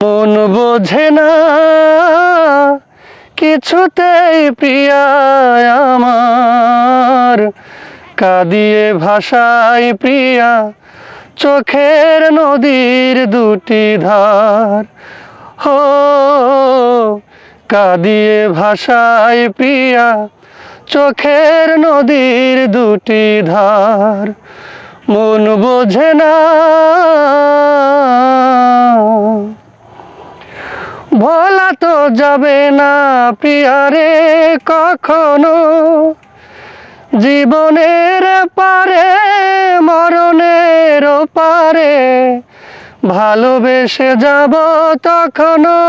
মন বোঝে না কিছুতেই প্রিয়া আমার, কাঁদিয়ে ভাষায় প্রিয়া চোখের নদীর দুটি ধার। হো কাঁদিয়ে ভাষায় প্রিয়া চোখের নদীর দুটি ধার। মন বোঝে না ভোলা তো যাবে না প্রিয়ারে কখনো, জীবনের পারে মরণের পারে ভালোবেসে যাব তখনো।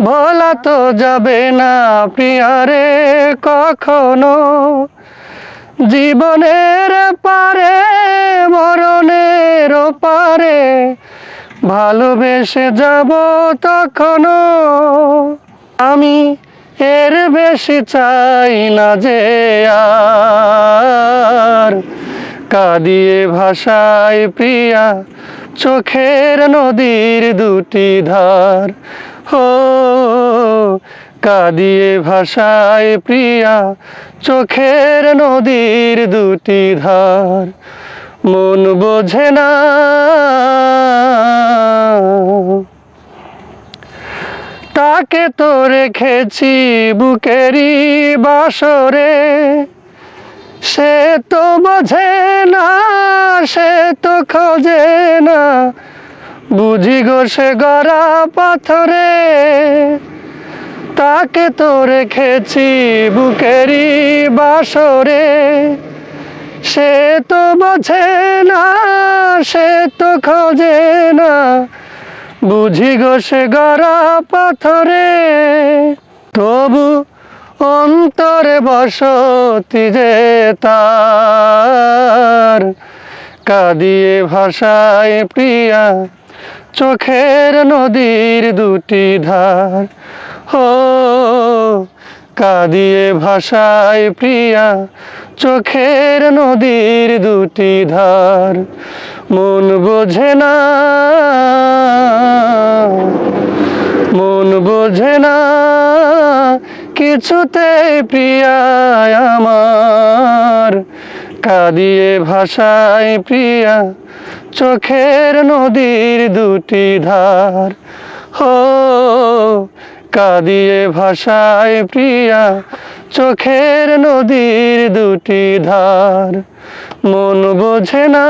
ভোলা তো যাবে না প্রিয়ারে কখনো, জীবনের পারে মরণের পারে ভালোবেসে যাব তখনো। আমি এর বেশি চাই না যে আর, কাঁদিয়ে ভাষায় প্রিয়া চোখের নদীর দুটি ধার। হো কাঁদিয়ে ভাষায় প্রিয়া চোখের নদীর দুটি ধার। মন বোঝে না তাকে তো রেখেছি বুকেরই বাসরে, সে তো বোঝে না সে তো খোঁজে না, বুঝি গো সে গড়া পাথরে। তাকে তো রেখেছি বুকেরই বাসরে, সে তো বোঝে না সে তো খোঁজে না, বুঝি গো সে গড়া পাথরে। তবু অন্তরে বসতি যে তার, কাঁদিয়ে ভাষায় প্রিয়া চোখের নদীর দুটি ধার। হো কাঁদিয়ে ভাষায় প্রিয়া চোখের নদীর দুটি ধার। মন বোঝে না মন বোঝে না কিছুতেই প্রিয়া আমার, কাঁদিয়ে ভাষায় প্রিয়া চোখের নদীর দুটি ধার। হো কাঁদিয়ে ভাষায় প্রিয়া চোখের নদীর দুটি ধার। মন বোঝে না।